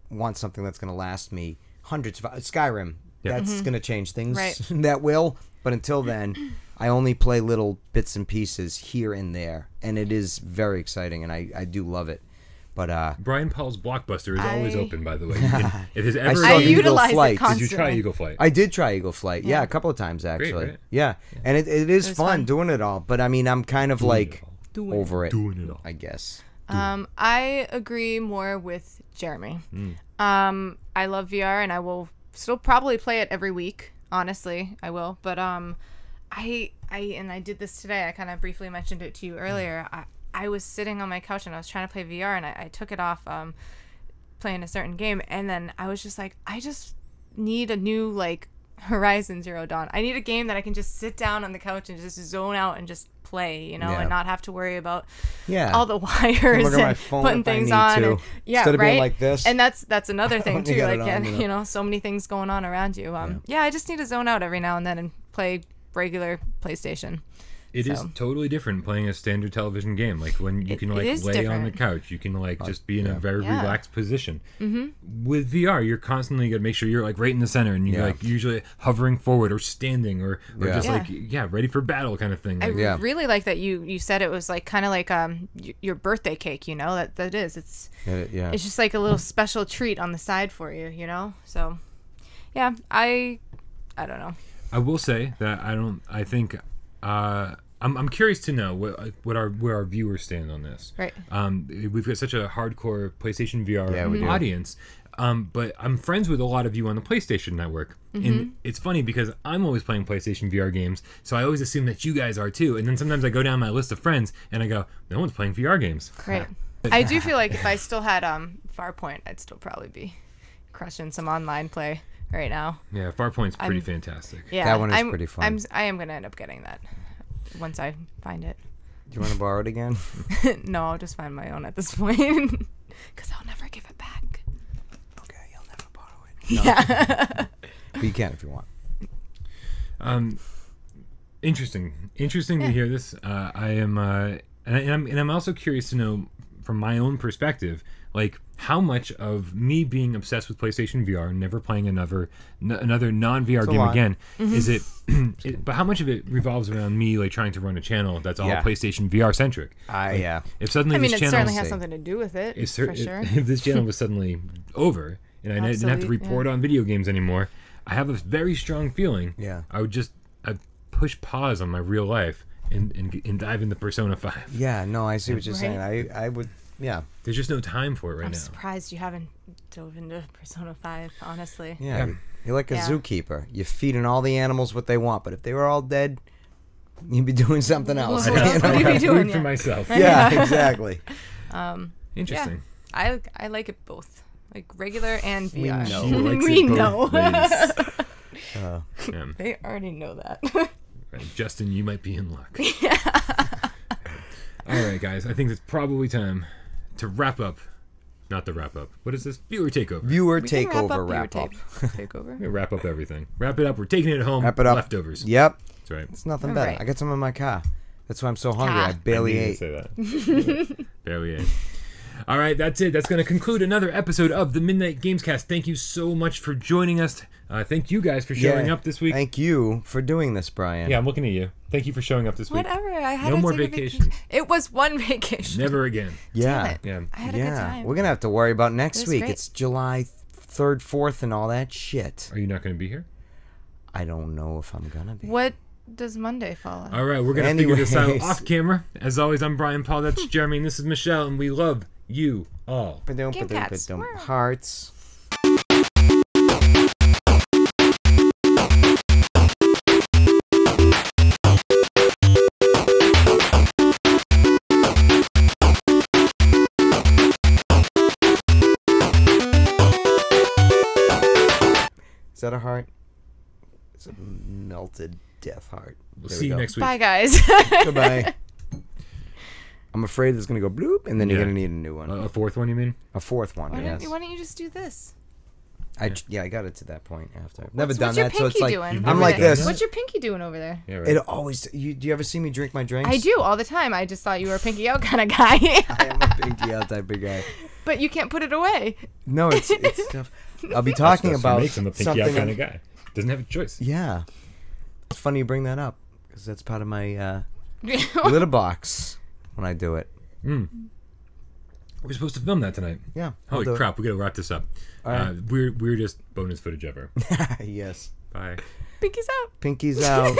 Speaker 3: want something that's gonna last me hundreds of Skyrim.
Speaker 2: Yeah.
Speaker 3: That's gonna change things.
Speaker 4: Right.
Speaker 3: That will. But until then, I only play little bits and pieces here and there, and it is very exciting, and I do love it. But
Speaker 2: Brian Paul's Blockbuster is always
Speaker 4: I-
Speaker 2: open, by the way. You can, if there's ever
Speaker 3: saw
Speaker 4: I
Speaker 3: Eagle
Speaker 4: utilize
Speaker 3: Flight.
Speaker 4: it
Speaker 3: Did
Speaker 2: did
Speaker 4: constantly.
Speaker 2: you try Eagle Flight?
Speaker 3: I did try Eagle Flight, yeah, a couple of times actually.
Speaker 2: right?
Speaker 3: Yeah, and it is
Speaker 4: was
Speaker 3: fun
Speaker 4: fun.
Speaker 3: doing it all. But I mean, I'm kind of like
Speaker 4: Doing
Speaker 3: over it,
Speaker 2: Doing it all.
Speaker 3: I guess.
Speaker 4: I agree more with Jeremy. I love VR and I will still probably play it every week. Honestly, I will. But I did this today. I kind of briefly mentioned it to you earlier. I was sitting on my couch and I was trying to play VR and I took it off playing a certain game, and then I was just like, I just need a new like Horizon Zero Dawn. I need a game that I can just sit down on the couch and just zone out and just play, you know,
Speaker 3: Yeah.
Speaker 4: and not have to worry about
Speaker 3: Yeah.
Speaker 4: all the wires
Speaker 3: Look at my
Speaker 4: and
Speaker 3: phone
Speaker 4: putting
Speaker 3: if I
Speaker 4: things
Speaker 3: need
Speaker 4: on.
Speaker 3: to.
Speaker 4: And, yeah,
Speaker 3: Instead of
Speaker 4: right.
Speaker 3: being like this.
Speaker 4: And that's another thing
Speaker 3: You
Speaker 4: too.
Speaker 3: got
Speaker 4: Like,
Speaker 3: it on, you know.
Speaker 4: you know, so many things going on around you. Yeah, I just need to zone out every now and then and play regular PlayStation.
Speaker 2: It is
Speaker 4: So.
Speaker 2: totally different playing a standard television game. Like when you
Speaker 4: It-
Speaker 2: can
Speaker 4: it
Speaker 2: like
Speaker 4: is
Speaker 2: lay on the
Speaker 4: different.
Speaker 2: couch, you can like just be in a very
Speaker 4: Yeah.
Speaker 2: relaxed position. Mm-hmm. With VR, you're constantly gonna make sure you're like right in the center, and you're
Speaker 3: Yeah.
Speaker 2: like usually hovering forward or standing or
Speaker 3: Yeah.
Speaker 2: just
Speaker 4: Yeah.
Speaker 2: like ready for battle kind of thing.
Speaker 4: I
Speaker 2: Like,
Speaker 3: Yeah.
Speaker 4: really like that you said it was like kind of like your birthday cake. You know that is
Speaker 3: Yeah.
Speaker 4: it's just like a little special treat on the side for you. You know, so yeah, I don't know.
Speaker 2: I will say that I think I'm curious to know where our viewers stand on this.
Speaker 4: Right.
Speaker 2: We've got such a hardcore PlayStation VR
Speaker 3: Yeah, we do.
Speaker 2: audience. But I'm friends with a lot of you on the PlayStation Network. And it's funny because I'm always playing PlayStation VR games, so I always assume that you guys are too. And then sometimes I go down my list of friends and I go, no one's playing VR games.
Speaker 4: Right. I do feel like if I still had Farpoint, I'd still probably be crushing some online play right now.
Speaker 2: Yeah, Farpoint's pretty fantastic.
Speaker 4: Yeah,
Speaker 3: That one is pretty fun.
Speaker 4: I am gonna end up getting that once I find it.
Speaker 3: Do you want to borrow it again?
Speaker 4: No, I'll just find my own at this point because I'll never give it back.
Speaker 3: Okay, you'll never borrow it.
Speaker 4: Yeah.
Speaker 3: But you can if you want.
Speaker 2: Interesting to hear this. I am, and I'm also curious to know from my own perspective, like how much of me being obsessed with PlayStation VR and never playing another non-VR game
Speaker 3: lot.
Speaker 2: again is it, but how much of it revolves around me like trying to run a channel that's all
Speaker 3: Yeah.
Speaker 2: PlayStation VR centric.
Speaker 3: Yeah.
Speaker 2: If suddenly
Speaker 4: I mean,
Speaker 2: this
Speaker 4: it
Speaker 2: channel
Speaker 4: certainly has something to do with it, for sure.
Speaker 2: if this channel was suddenly over and I didn't have to
Speaker 4: Obsolete,
Speaker 2: report on video games anymore, I have a very strong feeling.
Speaker 3: Yeah.
Speaker 2: I'd push pause on my real life and dive into Persona 5.
Speaker 3: Yeah, no, I see what you're saying.
Speaker 4: Right.
Speaker 3: I would, yeah.
Speaker 2: There's just no time for it right
Speaker 4: I'm
Speaker 2: now.
Speaker 4: surprised you haven't dove into Persona 5, honestly.
Speaker 3: Yeah.
Speaker 2: Yeah.
Speaker 3: You're like a
Speaker 4: Yeah.
Speaker 3: zookeeper. You're feeding all the animals what they want, but if they were all dead, you'd be doing something else.
Speaker 4: What else would you be doing?
Speaker 2: Food for
Speaker 4: Yeah.
Speaker 2: myself.
Speaker 3: Yeah, exactly.
Speaker 2: Interesting.
Speaker 4: I like it both, like regular and VR.
Speaker 3: know.
Speaker 2: She likes
Speaker 4: We
Speaker 2: it both
Speaker 4: know.
Speaker 2: ways. Yeah.
Speaker 4: They already know that.
Speaker 2: Right. Justin, you might be in luck. All right, guys. I think it's probably time to wrap up. Not the wrap up. What is this? Viewer takeover.
Speaker 3: Viewer
Speaker 4: We can
Speaker 3: takeover,
Speaker 4: your
Speaker 3: wrap up.
Speaker 4: Takeover.
Speaker 2: We wrap up everything. Wrap it up. We're taking it home.
Speaker 3: Wrap it up.
Speaker 2: Leftovers.
Speaker 3: Yep.
Speaker 2: That's right.
Speaker 3: It's nothing
Speaker 4: All
Speaker 3: better.
Speaker 4: right.
Speaker 3: I got some in my car. That's why I'm so hungry.
Speaker 4: Ah.
Speaker 3: I barely
Speaker 2: I
Speaker 3: ate.
Speaker 2: needed to say that. Barely ate. All right, that's it. That's going to conclude another episode of the Midnight Gamescast. Thank you so much for joining us. Thank you guys for showing
Speaker 3: Yeah.
Speaker 2: up this week.
Speaker 3: Thank you for doing this, Brian.
Speaker 2: Yeah, I'm looking at you. Thank you for showing up this week.
Speaker 4: Whatever. I had
Speaker 2: No
Speaker 4: to
Speaker 2: more
Speaker 4: take a
Speaker 2: vacations.
Speaker 4: vacation. It was one vacation.
Speaker 2: Never again.
Speaker 3: Yeah.
Speaker 4: Damn it.
Speaker 2: Yeah.
Speaker 4: I had a good
Speaker 3: Yeah.
Speaker 4: time.
Speaker 3: We're going to have to worry about next
Speaker 4: It was
Speaker 3: week.
Speaker 4: great.
Speaker 3: It's July 3rd, 4th, and all that shit.
Speaker 2: Are you not going to be here?
Speaker 3: I don't know if I'm going to be.
Speaker 4: What does Monday fall on?
Speaker 2: All right, we're going to figure this out
Speaker 3: Anyways.
Speaker 2: off camera. As always, I'm Brian Paul. That's Jeremy, and this is Michelle, and we love you all.
Speaker 3: Ba-dum,
Speaker 4: Game
Speaker 3: ba-dum,
Speaker 4: cats.
Speaker 3: ba-dum. Hearts. Is that a heart? It's a melted death heart.
Speaker 2: We'll
Speaker 3: There
Speaker 2: see
Speaker 3: we
Speaker 2: you
Speaker 3: go.
Speaker 2: next week.
Speaker 4: Bye, guys.
Speaker 3: Goodbye. I'm afraid it's going to go bloop, and then you're
Speaker 2: Yeah.
Speaker 3: going to need a new one.
Speaker 2: A fourth one, you mean?
Speaker 3: A fourth one,
Speaker 4: Why
Speaker 3: yes.
Speaker 4: don't you just do this?
Speaker 3: I got it to that point after. I've never
Speaker 4: What's
Speaker 3: done
Speaker 4: your
Speaker 3: that, so it's
Speaker 4: pinky
Speaker 3: like
Speaker 4: doing
Speaker 2: You've
Speaker 3: I'm
Speaker 2: never
Speaker 3: like
Speaker 2: done
Speaker 3: this.
Speaker 2: that?
Speaker 4: What's your pinky doing over there?
Speaker 2: Yeah, right.
Speaker 3: It always. Do you ever see me drink my drinks?
Speaker 4: I do all the time. I just thought you were a pinky out kind of guy.
Speaker 3: I am a pinky out type of guy.
Speaker 4: But you can't put it away.
Speaker 3: No, it's tough. I'll be talking
Speaker 2: That's what
Speaker 3: about
Speaker 2: makes him a pinky
Speaker 3: something.
Speaker 2: out kind of guy. Doesn't have a choice.
Speaker 3: Yeah, it's funny you bring that up because that's part of my litter box when I do it.
Speaker 2: We're supposed to film that tonight.
Speaker 3: Yeah. I'll
Speaker 2: Holy
Speaker 3: do it.
Speaker 2: crap, we gotta wrap this up.
Speaker 3: right.
Speaker 2: Weirdest bonus footage ever.
Speaker 3: Yes.
Speaker 2: Bye.
Speaker 4: Pinky's out.
Speaker 3: Pinky's out.